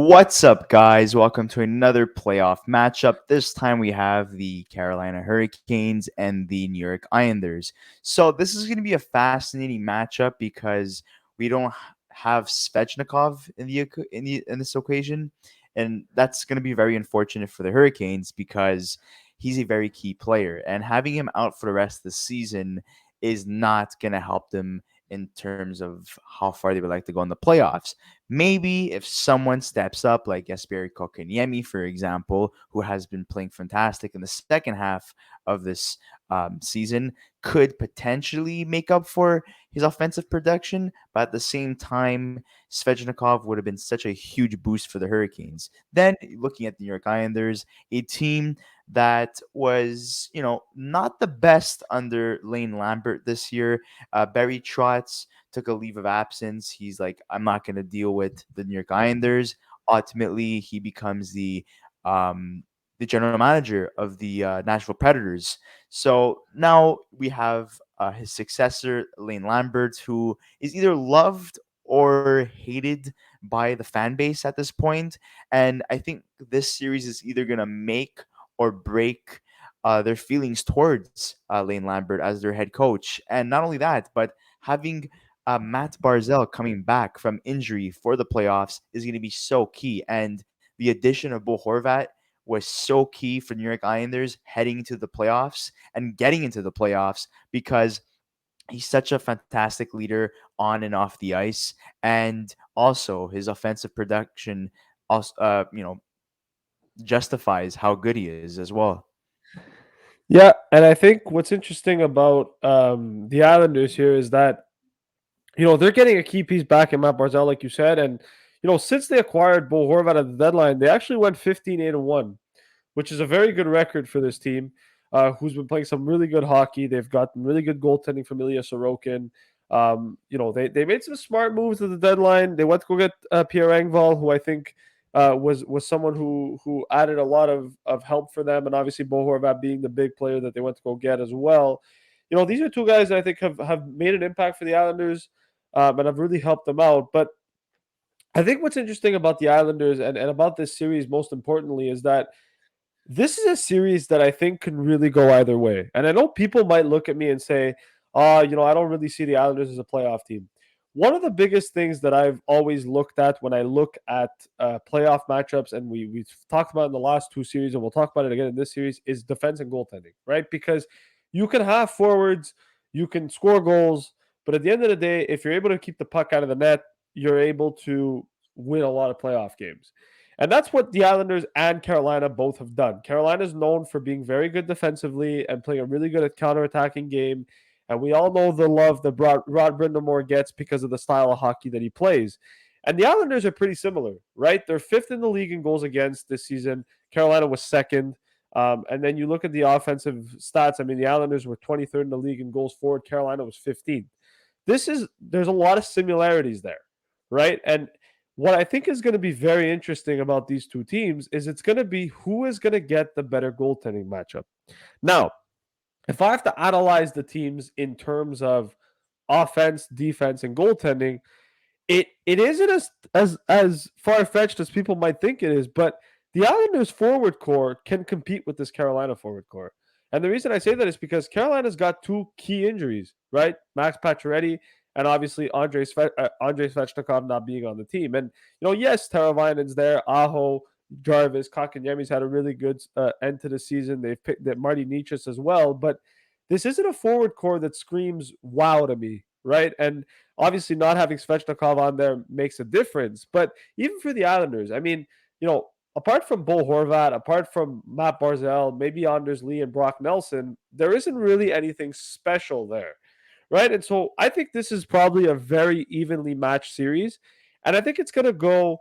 What's up, guys? Welcome to another playoff matchup. This time we have the Carolina Hurricanes and the New York Islanders. So this is going to be a fascinating matchup because we don't have Svechnikov in this occasion, and that's going to be very unfortunate for the Hurricanes because he's a very key player, and having him out for the rest of the season is not going to help them in terms of how far they would like to go in the playoffs. Maybe if someone steps up, like Jesperi Kotkaniemi, for example, who has been playing fantastic in the second half of this season, could potentially make up for his offensive production. But at the same time, Svechnikov would have been such a huge boost for the Hurricanes. Then looking at the New York Islanders, a team that was, not the best under Lane Lambert this year. Barry Trotz took a leave of absence. He's like, I'm not going to deal with the New York Islanders. Ultimately, he becomes the general manager of the Nashville Predators. So now we have his successor, Lane Lambert, who is either loved or hated by the fan base at this point. And I think this series is either going to make or break their feelings towards Lane Lambert as their head coach. And not only that, but having Matt Barzell coming back from injury for the playoffs is going to be so key. And the addition of Bo Horvat was so key for New York Islanders heading into the playoffs and getting into the playoffs because he's such a fantastic leader on and off the ice. And also his offensive production also, justifies how good he is as well. Yeah, and I think what's interesting about the Islanders here is that they're getting a key piece back in Matt Barzell, like you said, and since they acquired Bo Horvat at the deadline, they actually went 15-8-1, which is a very good record for this team, who's been playing some really good hockey. They've gotten really good goaltending from Ilya Sorokin. They made some smart moves at the deadline. They went to go get Pierre Engvall, who I think was someone who added a lot of help for them, and obviously Bo Horvat being the big player that they went to go get as well. These are two guys that I think have made an impact for the Islanders, and have really helped them out. But I think what's interesting about the Islanders and about this series, most importantly, is that this is a series that I think can really go either way. And I know people might look at me and say, I don't really see the Islanders as a playoff team. One of the biggest things that I've always looked at when I look at playoff matchups, and we've talked about in the last two series, and we'll talk about it again in this series, is defense and goaltending, right? Because you can have forwards, you can score goals, but at the end of the day, if you're able to keep the puck out of the net, you're able to win a lot of playoff games. And that's what the Islanders and Carolina both have done. Carolina's known for being very good defensively and playing a really good counterattacking game. And we all know the love that Rod Brindamore gets because of the style of hockey that he plays. And the Islanders are pretty similar, right? They're fifth in the league in goals against this season. Carolina was second. And then you look at the offensive stats. I mean, the Islanders were 23rd in the league in goals forward. Carolina was 15th. There's a lot of similarities there, right? And what I think is going to be very interesting about these two teams is it's going to be who is going to get the better goaltending matchup. Now, if I have to analyze the teams in terms of offense, defense, and goaltending, it isn't as far fetched as people might think it is. But the Islanders forward core can compete with this Carolina forward core. And the reason I say that is because Carolina's got two key injuries, right? Max Pacioretty and obviously Andrei Svechnikov not being on the team. And yes, Teravainen's there, Aho, Jarvis, Kotkaniemi's had a really good end to the season. They've picked that Marty Nietzsche's as well, but this isn't a forward core that screams wow to me, right? And obviously, not having Svechnikov on there makes a difference. But even for the Islanders, I mean, apart from Bo Horvat, apart from Matt Barzell, maybe Anders Lee and Brock Nelson, there isn't really anything special there, right? And so I think this is probably a very evenly matched series. And I think it's going to go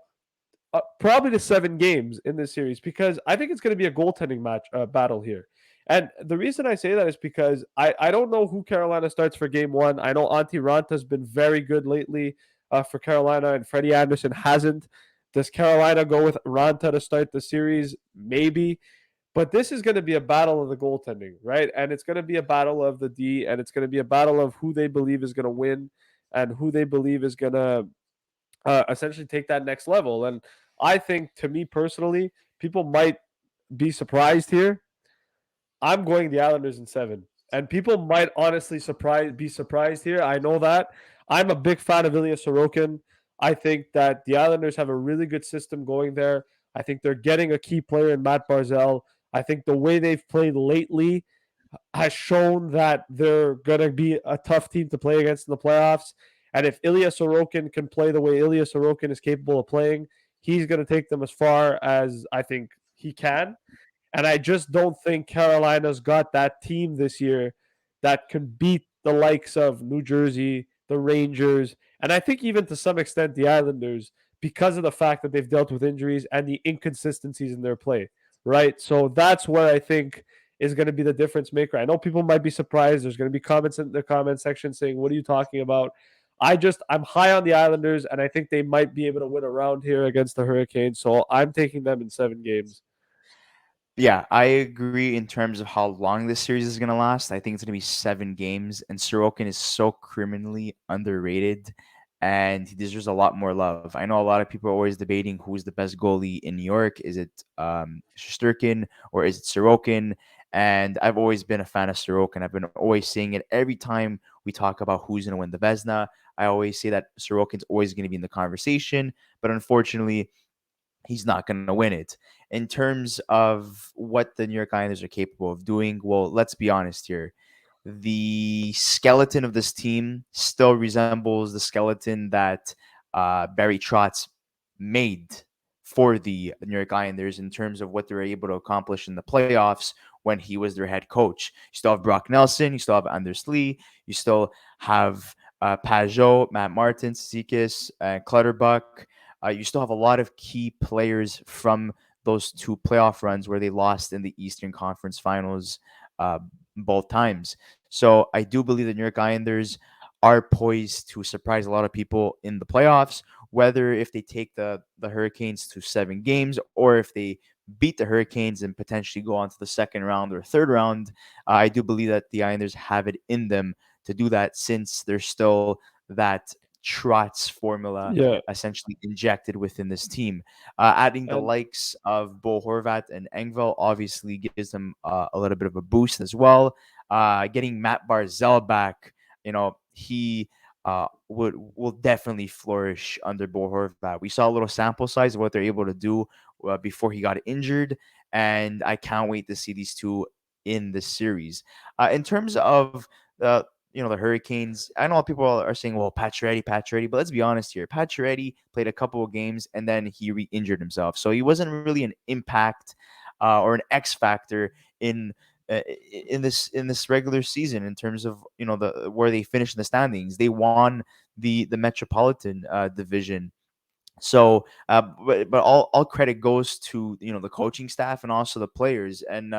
probably to 7 games in this series because I think it's going to be a goaltending battle here. And the reason I say that is because I don't know who Carolina starts for game one. I know Antti Ranta has been very good lately for Carolina, and Freddie Anderson hasn't. Does Carolina go with Ranta to start the series? Maybe. But this is going to be a battle of the goaltending, right? And it's going to be a battle of the D, and it's going to be a battle of who they believe is going to win and who they believe is going to essentially take that next level. And I think, to me personally, people might be surprised here. I'm going the Islanders in seven. And people might honestly be surprised here. I know that. I'm a big fan of Ilya Sorokin. I think that the Islanders have a really good system going there. I think they're getting a key player in Matt Barzell. I think the way they've played lately has shown that they're going to be a tough team to play against in the playoffs. And if Ilya Sorokin can play the way Ilya Sorokin is capable of playing, he's going to take them as far as I think he can. And I just don't think Carolina's got that team this year that can beat the likes of New Jersey, the Rangers, and I think even to some extent the Islanders because of the fact that they've dealt with injuries and the inconsistencies in their play, right? So that's where I think is going to be the difference maker. I know people might be surprised. There's going to be comments in the comment section saying, "What are you talking about?" I'm high on the Islanders, and I think they might be able to win a round here against the Hurricanes. So I'm taking them in 7 games. Yeah, I agree in terms of how long this series is going to last. I think it's going to be 7 games, and Sorokin is so criminally underrated, and he deserves a lot more love. I know a lot of people are always debating who's the best goalie in New York. Is it Shesterkin or is it Sorokin? And I've always been a fan of Sorokin. I've been always saying it every time we talk about who's going to win the Vezina. I always say that Sorokin's always going to be in the conversation, but unfortunately, he's not going to win it. In terms of what the New York Islanders are capable of doing, well, let's be honest here. The skeleton of this team still resembles the skeleton that Barry Trotz made for the New York Islanders in terms of what they were able to accomplish in the playoffs when he was their head coach. You still have Brock Nelson, you still have Anders Lee, you still have Pajot, Matt Martin, Cizikas, Clutterbuck. You still have a lot of key players from those two playoff runs where they lost in the Eastern Conference Finals uh, both times. So I do believe the New York Islanders are poised to surprise a lot of people in the playoffs, whether if they take the Hurricanes to 7 games or if they beat the Hurricanes and potentially go on to the second round or third round. I do believe that the Islanders have it in them to do that since there's still that Trotz formula Yeah. essentially injected within this team. Adding the And likes of Bo Horvat and Engvall obviously gives them a little bit of a boost as well. Getting Matt Barzell back, he will definitely flourish under Bo Horvat. We saw a little sample size of what they're able to do before he got injured, and I can't wait to see these two in this series. In terms of the the Hurricanes. I know people are saying, "Well, Pacioretty," but let's be honest here. Pacioretty played a couple of games and then he re-injured himself, so he wasn't really an impact or an X factor in in this regular season in terms of the where they finished in the standings. They won the Metropolitan division, so, but all credit goes to the coaching staff and also the players and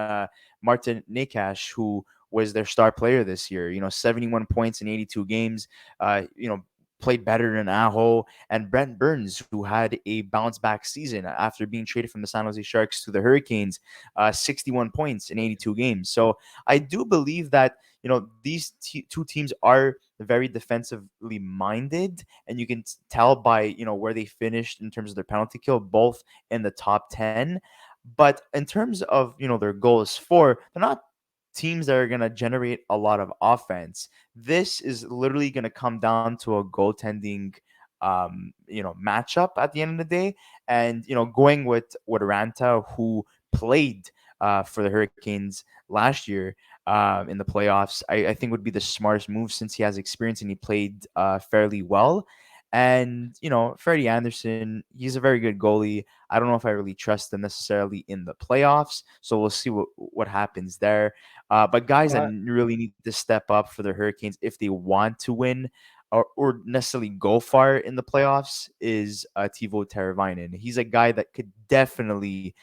Martin Nakash, who was their star player this year. 71 points in 82 games. Played better than Aho and Brent Burns, who had a bounce back season after being traded from the San Jose Sharks to the Hurricanes. 61 points in 82 games. So I do believe that these two teams are very defensively minded, and you can tell by where they finished in terms of their penalty kill, both in the top 10. But in terms of their goals for, they're not teams that are going to generate a lot of offense. This is literally going to come down to a goaltending matchup at the end of the day, and going with Ranta, who played for the Hurricanes last year in the playoffs, I think would be the smartest move since he has experience and he played fairly well. And Freddie Anderson, he's a very good goalie. I don't know if I really trust him necessarily in the playoffs, so we'll see what happens there. But guys that I, really need to step up for the Hurricanes if they want to win or necessarily go far in the playoffs is Teuvo Teravainen. He's a guy that could definitely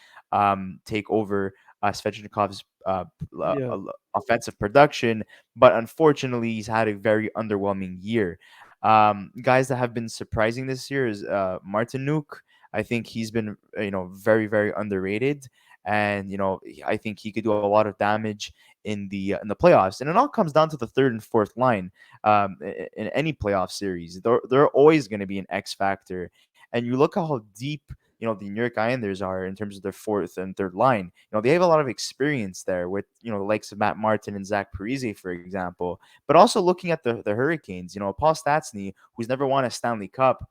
take over Svechnikov's yeah. offensive production, but unfortunately, he's had a very underwhelming year. Guys that have been surprising this year is Martin Nuke. I think he's been very very underrated, and I think he could do a lot of damage in the playoffs. And it all comes down to the third and fourth line in any playoff series. They're always going to be an X factor, and you look at how deep the New York Islanders are in terms of their fourth and third line. They have a lot of experience there with the likes of Matt Martin and Zach Parise, for example. But also looking at the Hurricanes, Paul Stastny, who's never won a Stanley Cup,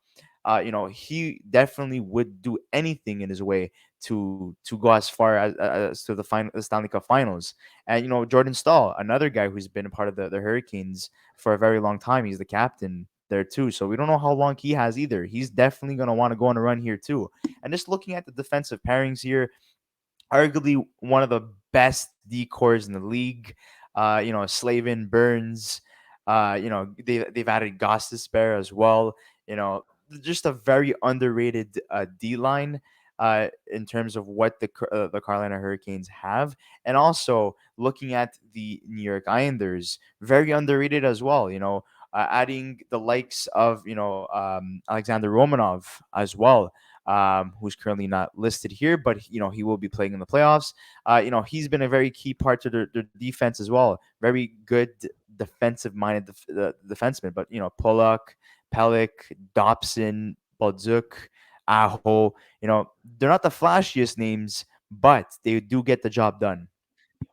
he definitely would do anything in his way to go as far as to the Stanley Cup Finals. And Jordan Stahl, another guy who's been a part of the Hurricanes for a very long time. He's the captain there too. So we don't know how long he has either. He's definitely going to want to go on a run here too. And just looking at the defensive pairings here, arguably one of the best decors in the league. Slavin, Burns. They've added Gostisbehere as well. Just a very underrated D line in terms of what the Carolina Hurricanes have, and also looking at the New York Islanders, very underrated as well. Adding the likes of Alexander Romanov as well, who's currently not listed here, but he will be playing in the playoffs. He's been a very key part to their defense as well. Very good defensive-minded defenseman, but Pollock, Pellick, Dobson, Boldzuk, Aho. They're not the flashiest names, but they do get the job done.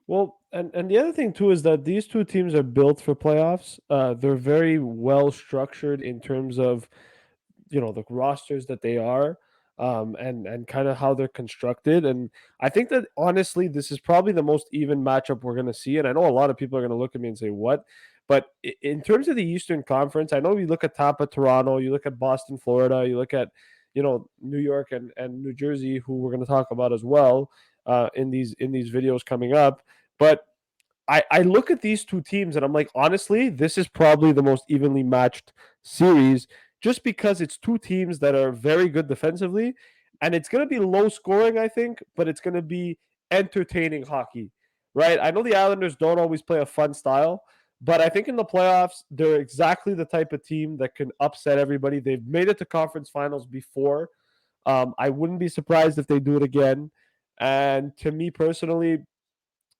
Well, and the other thing too is that these two teams are built for playoffs. They're very well structured in terms of the rosters that they are, and kind of how they're constructed. And I think that honestly, this is probably the most even matchup we're going to see. And I know a lot of people are going to look at me and say, "What?" But in terms of the Eastern Conference, I know you look at Tampa, Toronto, you look at Boston, Florida, you look at New York and New Jersey, who we're going to talk about as well in these videos coming up. But I look at these two teams and I'm like, honestly, this is probably the most evenly matched series just because it's two teams that are very good defensively. And it's going to be low scoring, I think, but it's going to be entertaining hockey, right? I know the Islanders don't always play a fun style, but I think in the playoffs, they're exactly the type of team that can upset everybody. They've made it to conference finals before. I wouldn't be surprised if they do it again. And to me personally,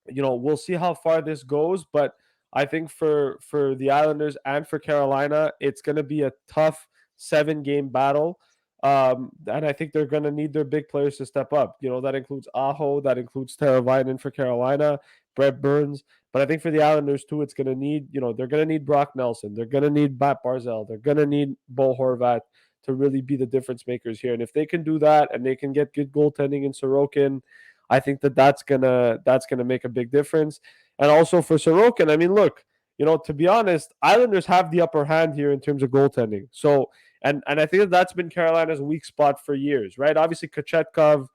we'll see how far this goes, but I think for the Islanders and for Carolina, it's going to be a tough 7 game battle. And I think they're going to need their big players to step up. That includes Aho, that includes Teravainen for Carolina, Brett Burns. But I think for the Islanders too, it's going to need, they're going to need Brock Nelson. They're going to need Matt Barzell. They're going to need Bo Horvat to really be the difference makers here. And if they can do that and they can get good goaltending in Sorokin, I think that that's gonna make a big difference. And also for Sorokin, I mean, look, to be honest, Islanders have the upper hand here in terms of goaltending. So, and I think that that's been Carolina's weak spot for years, right? Obviously, Kochetkov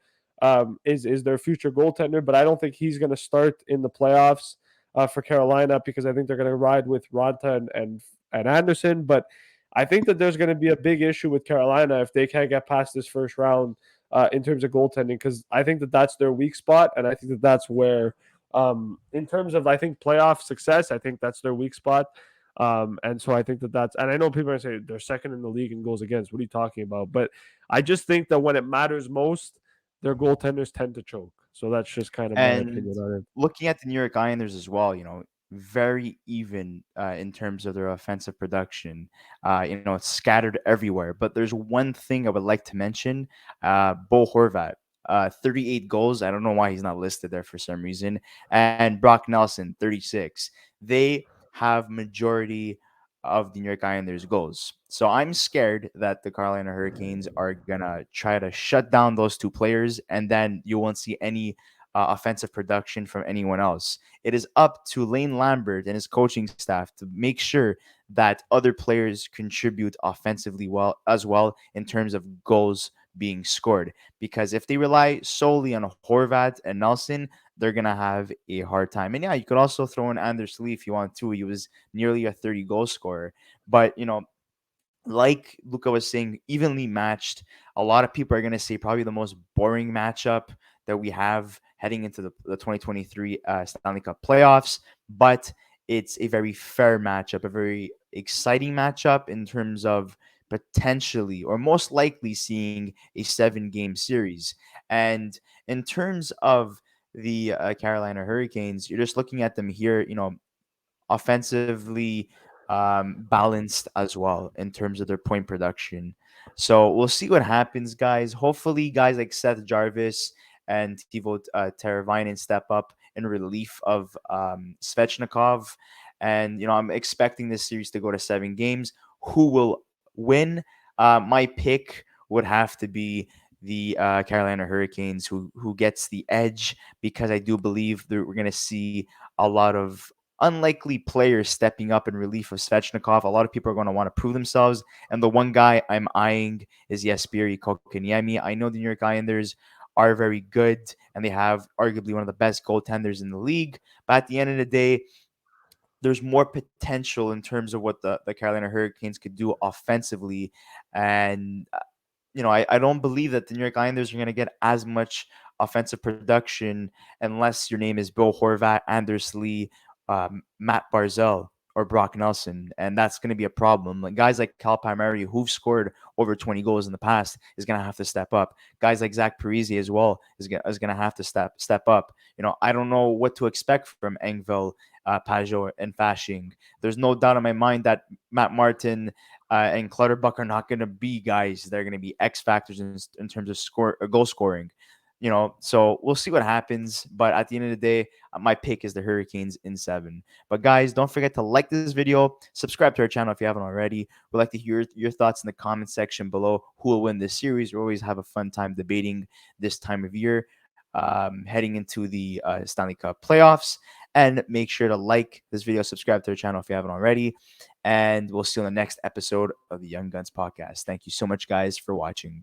is their future goaltender, but I don't think he's going to start in the playoffs for Carolina because I think they're going to ride with Ronta and Anderson. But I think that there's going to be a big issue with Carolina if they can't get past this first round in terms of goaltending, because I think that that's their weak spot, and I think that that's where, in terms of I think playoff success, I think that's their weak spot. And so I think that that's, and I know people are saying they're second in the league in goals against. What are you talking about? But I just think that when it matters most, their goaltenders tend to choke. So that's just kind of my And opinion on it. looking at the New York Islanders as well, very even in terms of their offensive production. It's scattered everywhere. But there's one thing I would like to mention: Bo Horvat, 38 goals. I don't know why he's not listed there for some reason. And Brock Nelson, 36. They have majority of the New York Islanders goals. So I'm scared that the Carolina Hurricanes are gonna try to shut down those two players, and then you won't see any offensive production from anyone else. It is up to Lane Lambert and his coaching staff to make sure that other players contribute offensively well as well in terms of goals being scored. Because if they rely solely on Horvat and Nelson, they're gonna have a hard time. And yeah, you could also throw in Anders Lee if you want to. He was nearly a 30 goal scorer. But like Luca was saying, evenly matched. A lot of people are going to say probably the most boring matchup that we have heading into the 2023 Stanley Cup playoffs, but it's a very fair matchup, a very exciting matchup in terms of potentially or most likely seeing a 7 game series. And in terms of the Carolina Hurricanes, you're just looking at them here, offensively. balanced as well in terms of their point production. So we'll see what happens, guys. Hopefully, guys like Seth Jarvis and Tivo Teravainen step up in relief of Svechnikov. And, I'm expecting this series to go to 7 games. Who will win? My pick would have to be the Carolina Hurricanes, who gets the edge, because I do believe that we're going to see a lot of unlikely players stepping up in relief of Svechnikov. A lot of people are going to want to prove themselves. And the one guy I'm eyeing is Jesperi Kotkaniemi. I know the New York Islanders are very good and they have arguably one of the best goaltenders in the league. But at the end of the day, there's more potential in terms of what the Carolina Hurricanes could do offensively. And I don't believe that the New York Islanders are going to get as much offensive production unless your name is Bill Horvat, Anders Lee, Matt Barzell, or Brock Nelson. And that's going to be a problem. Like guys like Cal Palmieri, who've scored over 20 goals in the past, is going to have to step up. Guys like Zach Parise as well is going to have to step up. I don't know what to expect from Engvall, Pajot, and Fashing. There's no doubt in my mind that Matt Martin and Clutterbuck are not going to be guys. They're going to be X factors in terms of goal scoring. So we'll see what happens. But at the end of the day, my pick is the Hurricanes in 7. But guys, don't forget to like this video, subscribe to our channel if you haven't already. We'd like to hear your thoughts in the comment section below. Who will win this series? We always have a fun time debating this time of year, heading into the Stanley Cup playoffs. And make sure to like this video, subscribe to our channel if you haven't already. And we'll see you on the next episode of the Young Guns podcast. Thank you so much, guys, for watching.